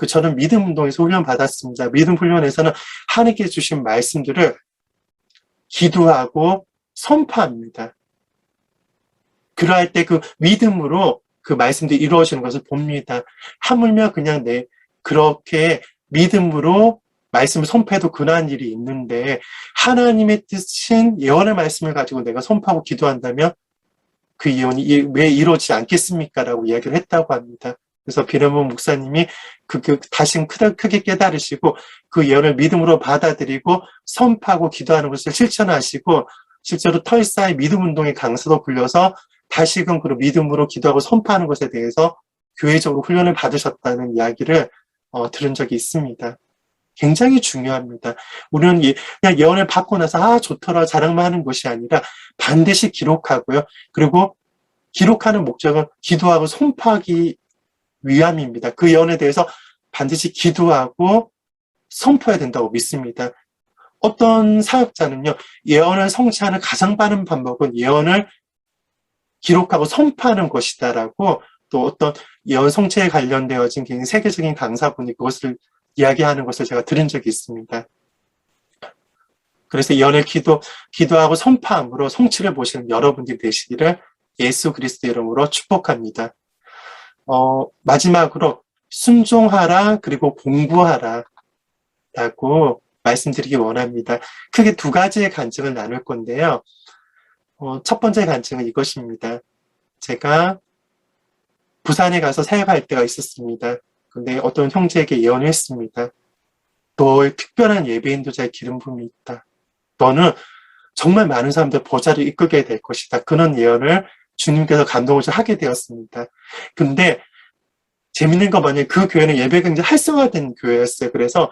저는 믿음 운동에서 훈련 받았습니다. 믿음 훈련에서는 하나님께 주신 말씀들을 기도하고 선포합니다. 그러할 때 그 믿음으로 그 말씀들이 이루어지는 것을 봅니다. 하물며 그냥 그렇게 믿음으로 말씀을 선포해도 그러한 일이 있는데 하나님의 뜻인 예언의 말씀을 가지고 내가 선포하고 기도한다면 그 예언이 왜 이루어지지 않겠습니까? 라고 이야기를 했다고 합니다. 그래서 비네몬 목사님이 다시 크게 깨달으시고 그 예언을 믿음으로 받아들이고 선포하고 기도하는 것을 실천하시고 실제로 털사의 믿음 운동의 강사도 불려서 다시금 그 믿음으로 기도하고 선포하는 것에 대해서 교회적으로 훈련을 받으셨다는 이야기를 들은 적이 있습니다. 굉장히 중요합니다. 우리는 그냥 예언을 받고 나서 좋더라 자랑만 하는 것이 아니라 반드시 기록하고요. 그리고 기록하는 목적은 기도하고 선포하기 위함입니다. 그 예언에 대해서 반드시 기도하고 선포해야 된다고 믿습니다. 어떤 사역자는요, 예언을 성취하는 가장 빠른 방법은 예언을 기록하고 선포하는 것이다라고 또 어떤 예언 성취에 관련되어진 굉장히 세계적인 강사분이 그것을 이야기하는 것을 제가 들은 적이 있습니다. 그래서 예언을 기도하고 선포함으로 성취를 보시는 여러분들이 되시기를 예수 그리스도 이름으로 축복합니다. 마지막으로 순종하라 그리고 공부하라 라고 말씀드리기 원합니다. 크게 두 가지의 간증을 나눌 건데요. 첫 번째 간증은 이것입니다. 제가 부산에 가서 사역할 때가 있었습니다. 근데 어떤 형제에게 예언을 했습니다. 너의 특별한 예배 인도자의 기름 부음이 있다. 너는 정말 많은 사람들 보좌를 이끌게 될 것이다. 그런 예언을 주님께서 감동을 하게 되었습니다. 근데 재밌는 거 뭐냐면 그 교회는 예배가 굉장히 활성화된 교회였어요. 그래서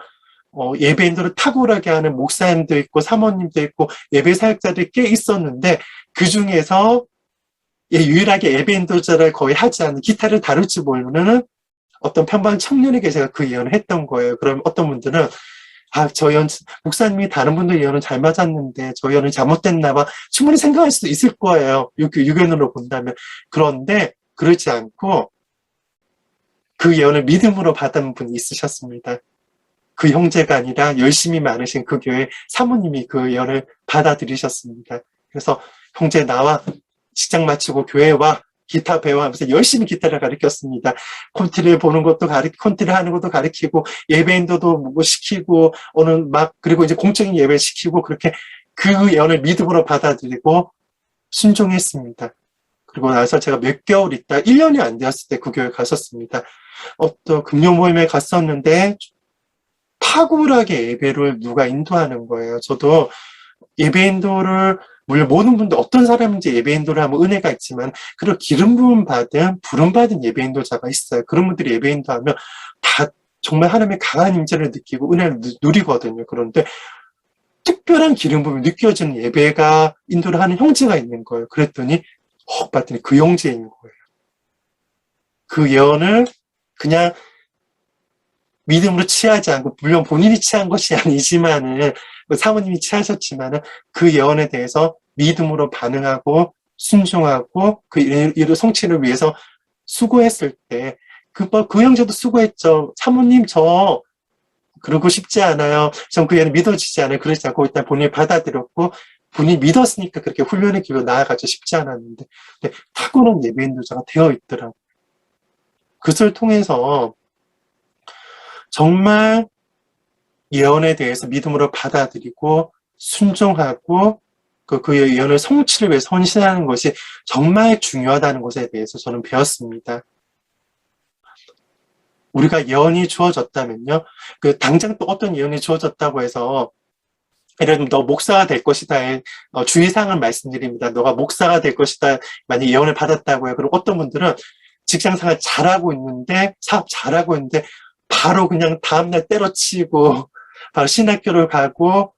예배 인도를 탁월하게 하는 목사님도 있고 사모님도 있고 예배 사역자들이 꽤 있었는데 그 중에서 유일하게 예배 인도자를 거의 하지 않는 기타를 다룰 줄 모르는 어떤 평범한 청년에게 제가 그 예언을 했던 거예요. 그럼 어떤 분들은 저 예언, 목사님이 다른 분들 예언은 잘 맞았는데 저 예언은 잘못됐나 봐. 충분히 생각할 수도 있을 거예요. 유견으로 본다면. 그런데 그렇지 않고 그 예언을 믿음으로 받은 분이 있으셨습니다. 그 형제가 아니라 열심히 많으신 그 교회 사모님이 그 예언을 받아들이셨습니다. 그래서 형제 나와 직장 마치고 교회 와 기타 배워 하면서 열심히 기타를 가르쳤습니다. 콘티를 보는 것도 콘티를 하는 것도 가르치고 예배인도도 뭐 시키고 그리고 이제 공적인 예배 시키고 그렇게 그 예언을 믿음으로 받아들이고 순종했습니다. 그리고 나서 제가 몇 개월 있다 1년이 안 되었을 때 그 교회 갔었습니다. 어떤 금요 모임에 갔었는데 탁월하게 예배를 누가 인도하는 거예요. 저도 예배 인도를 물론 모든 분들 어떤 사람인지 예배 인도를 하면 은혜가 있지만 그런 기름 부음 받은 예배 인도자가 있어요. 그런 분들이 예배 인도하면 다 정말 하나님의 강한 임재를 느끼고 은혜를 누리거든요. 그런데 특별한 기름 부음이 느껴지는 예배가 인도를 하는 형제가 있는 거예요. 그랬더니 봤더니 그 형제인 거예요. 그 예언을 그냥 믿음으로 취하지 않고 물론 본인이 취한 것이 아니지만은 사모님이 취하셨지만은 그 예언에 대해서 믿음으로 반응하고 순종하고 그 일 성취를 위해서 수고했을 때 그 형제도 수고했죠. 사모님 그러고 싶지 않아요. 전 그 예언을 믿어지지 않아요. 그러지 않고 일단 본인이 받아들였고 본인이 믿었으니까 그렇게 훈련의 길로 나아가지 쉽지 않았는데 근데 탁월한 예배 인도자가 되어 있더라고요. 그것을 통해서 정말 예언에 대해서 믿음으로 받아들이고 순종하고 그 예언을 성취를 위해서 헌신하는 것이 정말 중요하다는 것에 대해서 저는 배웠습니다. 우리가 예언이 주어졌다면요. 당장 또 어떤 예언이 주어졌다고 해서 예를 들면 너 목사가 될 것이다. 주의사항을 말씀드립니다. 너가 목사가 될 것이다. 만약 예언을 받았다고 해요. 그럼 어떤 분들은 직장생활 잘하고 있는데 사업 잘하고 있는데 바로 그냥 다음날 때려치고 바로 신학교를 가고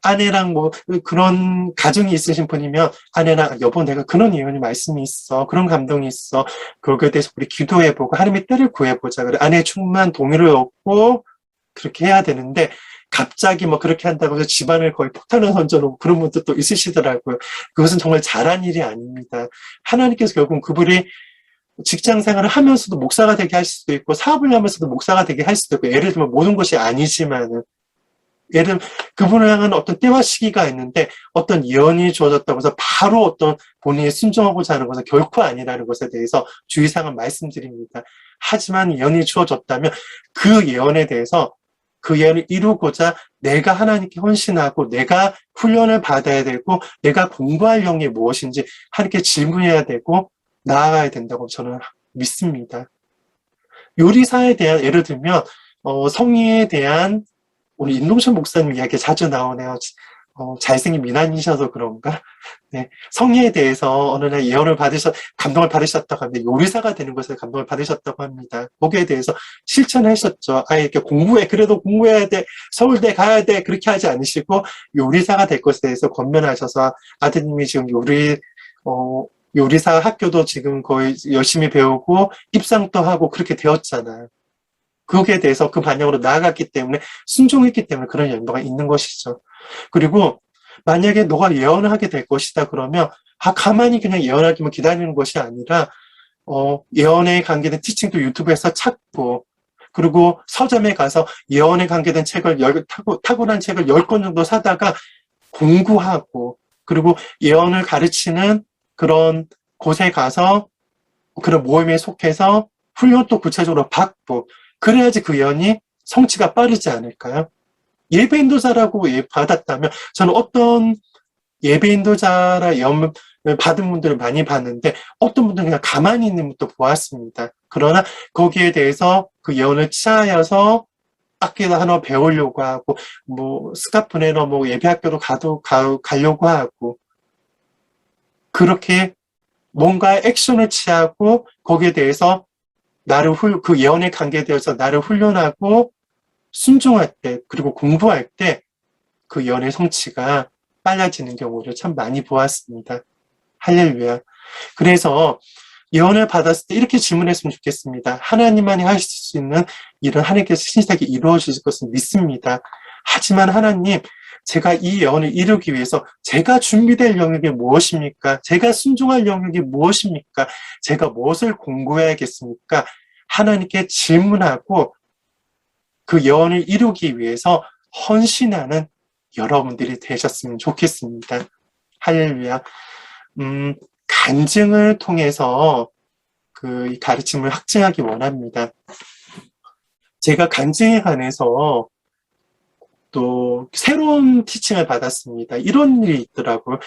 아내랑 그런 가정이 있으신 분이면 아내랑 여보 내가 그런 예언이 말씀이 있어. 그런 감동이 있어. 그거에 대해서 우리 기도해보고 하나님의 때를 구해보자. 그래 아내의 충만한 동의를 얻고 그렇게 해야 되는데 갑자기 그렇게 한다고 해서 집안을 거의 폭탄을 던져놓고 그런 분도 또 있으시더라고요. 그것은 정말 잘한 일이 아닙니다. 하나님께서 결국 그분이 직장 생활을 하면서도 목사가 되게 할 수도 있고 사업을 하면서도 목사가 되게 할 수도 있고 예를 들면 모든 것이 아니지만은 예를 들면 그분을 향한 어떤 때와 시기가 있는데 어떤 예언이 주어졌다고 해서 바로 어떤 본인이 순종하고자 하는 것은 결코 아니라는 것에 대해서 주의사항을 말씀드립니다. 하지만 예언이 주어졌다면 그 예언에 대해서 그 예언을 이루고자 내가 하나님께 헌신하고 내가 훈련을 받아야 되고 내가 공부할 영이 무엇인지 하나님께 질문해야 되고 나아가야 된다고 저는 믿습니다. 요리사에 대한 예를 들면 성의에 대한 우리 임동철 목사님 이야기 자주 나오네요. 잘생긴 미남이셔서 그런가? 네, 성의에 대해서 어느 날 예언을 감동을 받으셨다고 합니다. 요리사가 되는 것에 감동을 받으셨다고 합니다. 거기에 대해서 실천하셨죠. 이렇게 그래도 공부해야 돼, 서울대 가야 돼, 그렇게 하지 않으시고 요리사가 될 것에 대해서 권면하셔서 아드님이 지금 요리사 학교도 지금 거의 열심히 배우고 입상도 하고 그렇게 되었잖아요. 거기에 대해서 그 방향으로 나아갔기 때문에 순종했기 때문에 그런 연도가 있는 것이죠. 그리고 만약에 너가 예언을 하게 될 것이다 그러면 가만히 그냥 예언하기만 기다리는 것이 아니라 예언에 관계된 티칭도 유튜브에서 찾고 그리고 서점에 가서 예언에 관계된 책을 탁월한 책을 10권 정도 사다가 공부하고 그리고 예언을 가르치는 그런 곳에 가서 그런 모임에 속해서 훈련도 구체적으로 받고 그래야지 그 예언이 성취가 빠르지 않을까요? 예배 인도자라고 받았다면 저는 어떤 예배 인도자라 예언을 받은 분들을 많이 봤는데 어떤 분들은 그냥 가만히 있는 분도 보았습니다. 그러나 거기에 대해서 그 예언을 취하여서 악기도 하나 배우려고 하고 스카프 내러 예배 학교로 가려고 하고 그렇게 뭔가 액션을 취하고 거기에 대해서 그 예언에 관계되어서 나를 훈련하고 순종할 때, 그리고 공부할 때 그 예언의 성취가 빨라지는 경우를 참 많이 보았습니다. 할렐루야. 그래서 예언을 받았을 때 이렇게 질문했으면 좋겠습니다. 하나님만이 하실 수 있는 일은 하나님께서 신실하게 이루어 주실 것을 믿습니다. 하지만 하나님, 제가 이 예언을 이루기 위해서 제가 준비될 영역이 무엇입니까? 제가 순종할 영역이 무엇입니까? 제가 무엇을 공부해야겠습니까? 하나님께 질문하고 그 예언을 이루기 위해서 헌신하는 여러분들이 되셨으면 좋겠습니다. 할렐루야. 간증을 통해서 그 가르침을 확증하기 원합니다. 제가 간증에 관해서 또 새로운 티칭을 받았습니다. 이런 일이 있더라고요.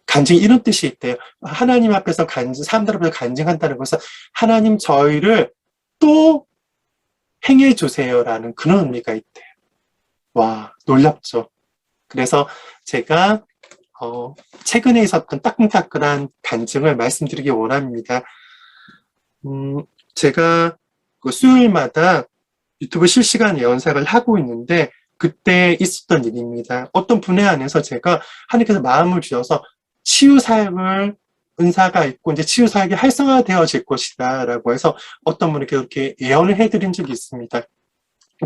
간증이 이런 뜻이 있대요. 하나님 앞에서 사람들 앞에서 간증한다는 것은 하나님 저희를 또 행해 주세요라는 그런 의미가 있대요. 와, 놀랍죠. 그래서 제가 최근에 있었던 따끈따끈한 간증을 말씀드리기 원합니다. 제가 그 수요일마다 유튜브 실시간 예언사를 하고 있는데 그때 있었던 일입니다. 어떤 분야 안에서 제가 하나님께서 마음을 주셔서 치유 사역을 은사가 있고 이제 치유 사역이 활성화되어질 것이다 라고 해서 어떤 분에게 이렇게 예언을 해드린 적이 있습니다.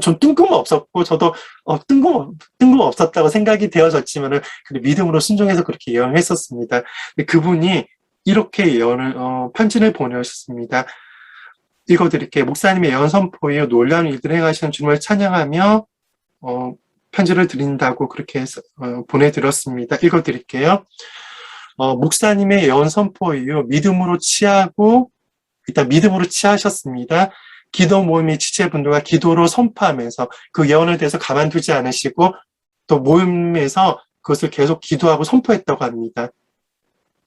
좀 뜬금없었고 저도 뜬금없었다고 생각이 되어졌지만은 믿음으로 순종해서 그렇게 예언을 했었습니다. 근데 그분이 이렇게 예언을 편지를 보내셨습니다. 읽어드릴게요. 목사님의 예언 선포에 놀라운 일들을 행하시는 주님을 찬양하며 편지를 드린다고 그렇게 해서 보내드렸습니다. 읽어드릴게요. 목사님의 예언 선포 이후 믿음으로 취하고 일단 믿음으로 취하셨습니다. 기도 모임의 지체분들과 기도로 선포하면서 그 예언에 대해서 가만두지 않으시고 또 모임에서 그것을 계속 기도하고 선포했다고 합니다.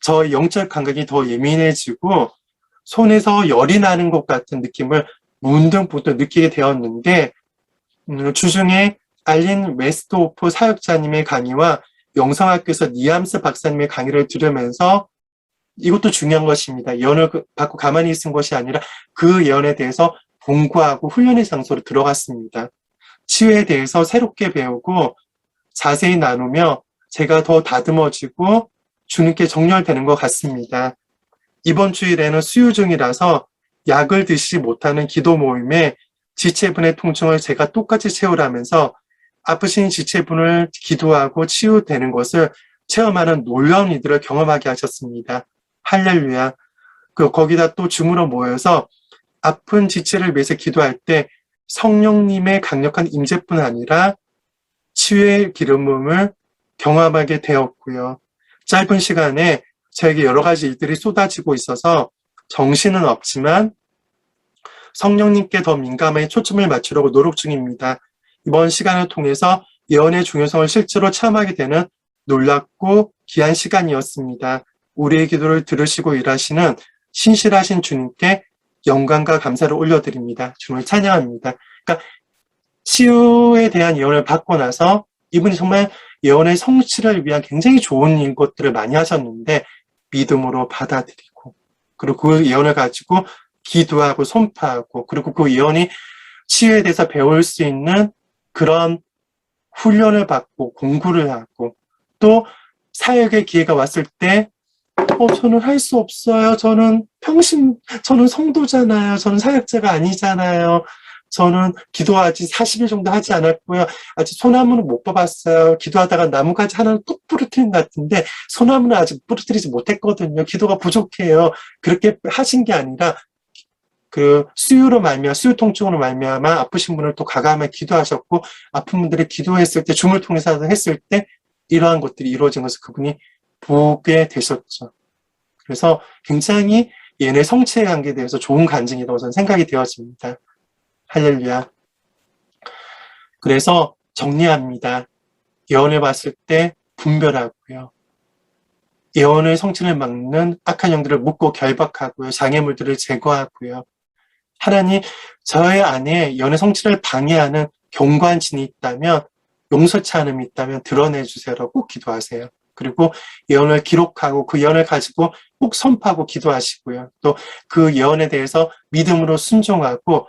저의 영적 감각이 더 예민해지고 손에서 열이 나는 것 같은 느낌을 문득문득 느끼게 되었는데 주중에 알린 웨스트호프 사역자님의 강의와 영성학교에서 니암스 박사님의 강의를 들으면서 이것도 중요한 것입니다. 예언을 받고 가만히 있은 것이 아니라 그 예언에 대해서 공부하고 훈련의 장소로 들어갔습니다. 치유에 대해서 새롭게 배우고 자세히 나누며 제가 더 다듬어지고 주님께 정렬되는 것 같습니다. 이번 주일에는 수유 중이라서 약을 드시지 못하는 기도 모임에 지체분의 통증을 제가 똑같이 채우라면서 아프신 지체분을 기도하고 치유되는 것을 체험하는 놀라운 이들을 경험하게 하셨습니다. 할렐루야. 거기다 또 줌으로 모여서 아픈 지체를 위해서 기도할 때 성령님의 강력한 임재뿐 아니라 치유의 기름 부음을 경험하게 되었고요. 짧은 시간에 저에게 여러 가지 일들이 쏟아지고 있어서 정신은 없지만 성령님께 더 민감하게 초점을 맞추려고 노력 중입니다. 이번 시간을 통해서 예언의 중요성을 실제로 체험하게 되는 놀랍고 귀한 시간이었습니다. 우리의 기도를 들으시고 일하시는 신실하신 주님께 영광과 감사를 올려드립니다. 주님을 찬양합니다. 그러니까 치유에 대한 예언을 받고 나서 이분이 정말 예언의 성취를 위한 굉장히 좋은 것들을 많이 하셨는데 믿음으로 받아들이고 그리고 그 예언을 가지고 기도하고 선포하고 그리고 그 예언이 치유에 대해서 배울 수 있는 그런 훈련을 받고 공부를 하고 또 사역의 기회가 왔을 때 저는 할 수 없어요. 저는 성도잖아요. 저는 사역자가 아니잖아요. 저는 기도하지 40일 정도 하지 않았고요. 아직 소나무는 못 뽑았어요. 기도하다가 나뭇가지 하나는 뚝 부러뜨린 것 같은데 소나무는 아직 부러뜨리지 못했거든요. 기도가 부족해요. 그렇게 하신 게 아니라 그 수유 통증으로 말미암아 아프신 분을 또 과감하게 기도하셨고 아픈 분들이 기도했을 때 줌을 통해서 했을 때 이러한 것들이 이루어진 것을 그분이 보게 되셨죠. 그래서 굉장히 얘네 성취에 관계되어서 좋은 간증이라고 저는 생각이 되어집니다. 할렐루야. 그래서 정리합니다. 예언을 봤을 때 분별하고요. 예언의 성취를 막는 악한 영들을 묶고 결박하고요. 장애물들을 제거하고요. 하나님, 저의 안에 예언의 성취를 방해하는 경관진이 있다면 용서치 않음이 있다면 드러내주세요라고 꼭 기도하세요. 그리고 예언을 기록하고 그 예언을 가지고 꼭 선포하고 기도하시고요. 또 그 예언에 대해서 믿음으로 순종하고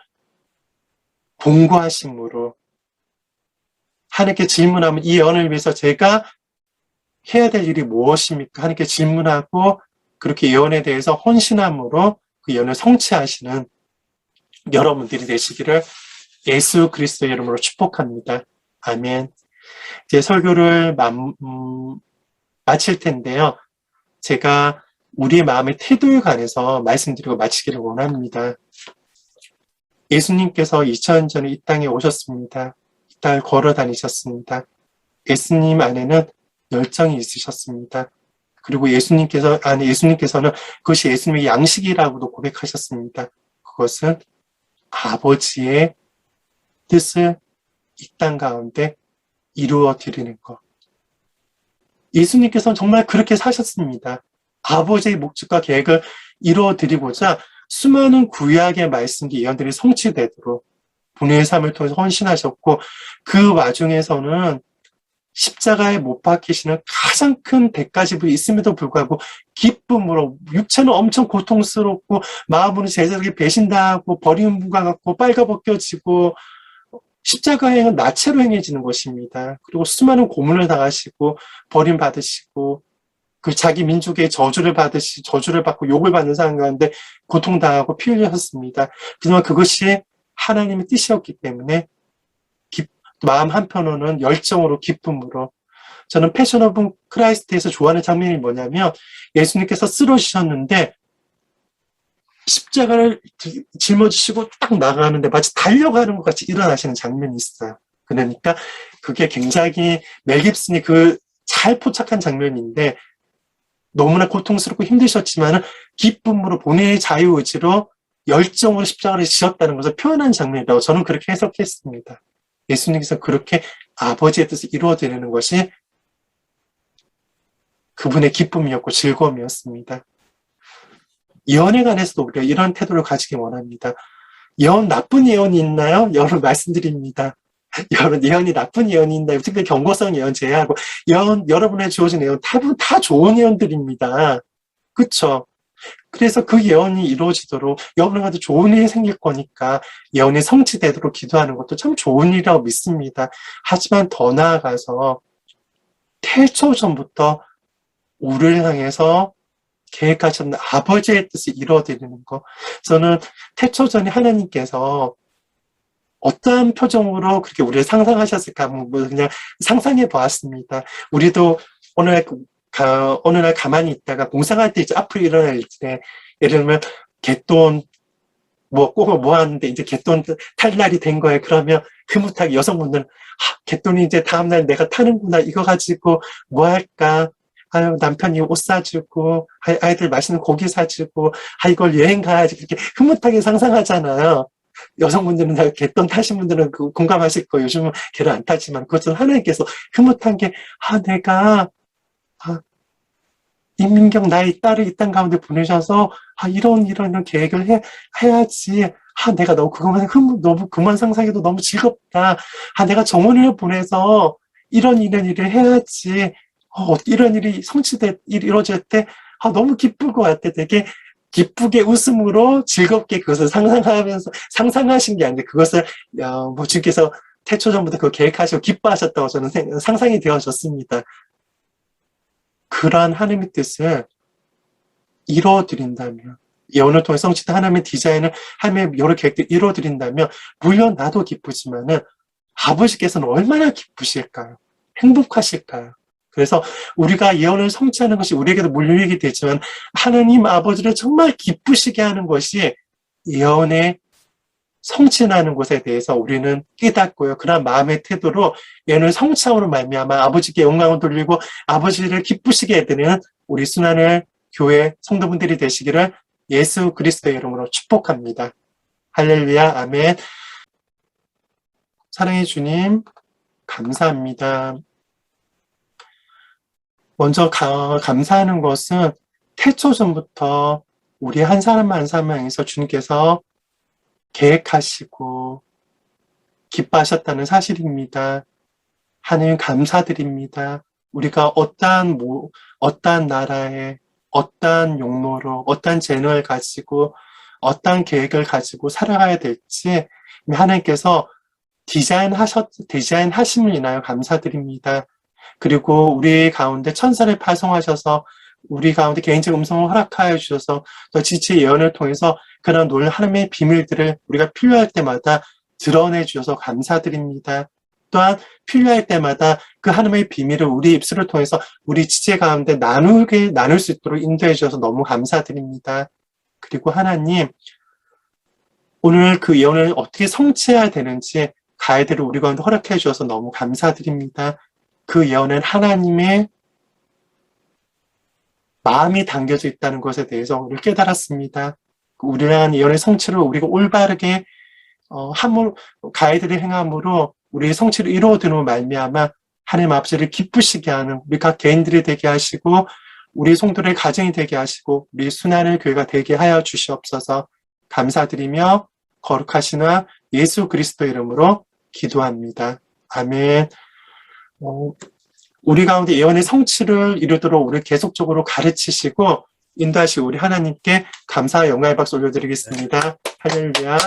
공고하심으로 하나님께 질문하면 이 예언을 위해서 제가 해야 될 일이 무엇입니까? 하나님께 질문하고 그렇게 예언에 대해서 헌신함으로 그 예언을 성취하시는 여러분들이 되시기를 예수 그리스도의 이름으로 축복합니다. 아멘. 이제 설교를 마칠 텐데요. 제가 우리의 마음의 태도에 관해서 말씀드리고 마치기를 원합니다. 예수님께서 2000년 전에 이 땅에 오셨습니다. 이 땅을 걸어 다니셨습니다. 예수님 안에는 열정이 있으셨습니다. 그리고 예수님께서는 그것이 예수님의 양식이라고도 고백하셨습니다. 그것은 아버지의 뜻을 이 땅 가운데 이루어 드리는 것. 예수님께서는 정말 그렇게 사셨습니다. 아버지의 목적과 계획을 이루어 드리고자 수많은 구약의 말씀과 예언들이 성취되도록 본인의 삶을 통해서 헌신하셨고 그 와중에서는 십자가에 못 박히시는 가장 큰 대가집이 있음에도 불구하고 기쁨으로 육체는 엄청 고통스럽고 마음으로 제자들에게 배신당하고 버리는 분과 같고 빨가벗겨지고 십자가의 행은 나체로 행해지는 것입니다. 그리고 수많은 고문을 당하시고 버림받으시고 그 자기 민족의 저주를 받고 욕을 받는 상황 가운데 고통당하고 피 흘렸습니다. 그지만 그것이 하나님의 뜻이었기 때문에 마음 한편으로는 열정으로 기쁨으로 저는 패션 오브 크라이스트에서 좋아하는 장면이 뭐냐면 예수님께서 쓰러지셨는데 십자가를 짊어지시고 딱 나가는데 마치 달려가는 것 같이 일어나시는 장면이 있어요. 그러니까 그게 굉장히 멜 깁슨이 잘 포착한 장면인데 너무나 고통스럽고 힘드셨지만 기쁨으로 본인의 자유의지로 열정으로 십자가를 지었다는 것을 표현한 장면이라고 저는 그렇게 해석했습니다. 예수님께서 그렇게 아버지의 뜻을 이루어드리는 것이 그분의 기쁨이었고 즐거움이었습니다. 예언에 관해서도 우리가 이런 태도를 가지기 원합니다. 예언 나쁜 예언이 있나요? 여러분 말씀드립니다. 예언이 나쁜 예언이 있나요? 특별히 경고성 예언 제외하고 여러분의 주어진 예언 대부분 다 좋은 예언들입니다. 그렇죠? 그래서 그 예언이 이루어지도록 여러분한테 좋은 일이 생길 거니까 예언이 성취되도록 기도하는 것도 참 좋은 일이라고 믿습니다. 하지만 더 나아가서 태초전부터 우리를 향해서 계획하셨는 아버지의 뜻을 이루어드리는 것. 저는 태초전에 하나님께서 어떠한 표정으로 그렇게 우리를 상상하셨을까 그냥 상상해 보았습니다. 우리도 어느 날 가만히 있다가 공상할 때 이제 앞으로 일어날 일에 예를 들면 개돈 꼭을 모았는데 이제 개돈 탈 날이 된 거예요. 그러면 흐뭇하게 여성분들은 개돈이 이제 다음날 내가 타는구나 이거 가지고 뭐 할까? 아유 남편이 옷 사주고 아이들 맛있는 고기 사주고 이걸 여행 가야지 그렇게 흐뭇하게 상상하잖아요. 여성분들은 다 개돈 타신 분들은 공감하실 거예요. 요즘은 개를 안 타지만 그것은 하나님께서 흐뭇한 게 내가 임민경 나의 딸을 이 땅 가운데 보내셔서 이런 계획을 해야지. 내가 너무 그만 상상해도 너무 즐겁다. 내가 정원을 보내서 이런 일을 해야지. 이런 일이 이루어질 때 너무 기쁠 것 같아. 되게 기쁘게 웃음으로 즐겁게 그것을 상상하신 게 아닌데 그것을 주께서 태초전부터 그걸 계획하시고 기뻐하셨다고 저는 상상이 되어졌습니다. 그러한 하나님의 뜻을 이루어드린다면 예언을 통해 성취된 하나님의 디자인을 하나님의 여러 계획들을 이루어드린다면 물론 나도 기쁘지만은 아버지께서는 얼마나 기쁘실까요? 행복하실까요? 그래서 우리가 예언을 성취하는 것이 우리에게도 물리게 되지만 하나님 아버지를 정말 기쁘시게 하는 것이 예언의 성취하는 것에 대해서 우리는 깨닫고요. 그런 마음의 태도로 예언을 성취함으로 말미암아 아버지께 영광을 돌리고 아버지를 기쁘시게 해드리는 우리 순환의 교회 성도분들이 되시기를 예수 그리스도의 이름으로 축복합니다. 할렐루야, 아멘. 사랑해 주님, 감사합니다. 먼저 감사하는 것은 태초전부터 우리 한 사람 한 사람 향해서 주님께서 계획하시고 기뻐하셨다는 사실입니다. 하나님 감사드립니다. 우리가 어떠한 나라에, 어떠한 용모로, 어떠한 재능을 가지고, 어떠한 계획을 가지고 살아가야 될지 하나님께서 디자인하심을 인하여 감사드립니다. 그리고 우리 가운데 천사를 파송하셔서 우리 가운데 개인적 음성을 허락하여 주셔서 또 지체 예언을 통해서 그런 놀라운 하나님의 비밀들을 우리가 필요할 때마다 드러내 주셔서 감사드립니다. 또한 필요할 때마다 그 하나님의 비밀을 우리 입술을 통해서 우리 지체 가운데 나눌 수 있도록 인도해 주셔서 너무 감사드립니다. 그리고 하나님, 오늘 그 예언을 어떻게 성취해야 되는지 가이드를 우리 가운데 허락해 주셔서 너무 감사드립니다. 그 예언은 하나님의 마음이 담겨져 있다는 것에 대해서 우리를 깨달았습니다. 우리랑 예언의 성취를 우리가 올바르게 가이드를 행함으로 우리의 성취를 이루어드는 말미암아 하나님 아버지를 기쁘시게 하는 우리 각 개인들이 되게 하시고 우리 성도들의 가정이 되게 하시고 우리 순환의 교회가 되게 하여 주시옵소서. 감사드리며 거룩하시나 예수 그리스도 이름으로 기도합니다. 아멘. 우리 가운데 예언의 성취를 이루도록 우리를 계속적으로 가르치시고 인도하시고 우리 하나님께 감사와 영광의 박수 올려드리겠습니다. 할렐루야.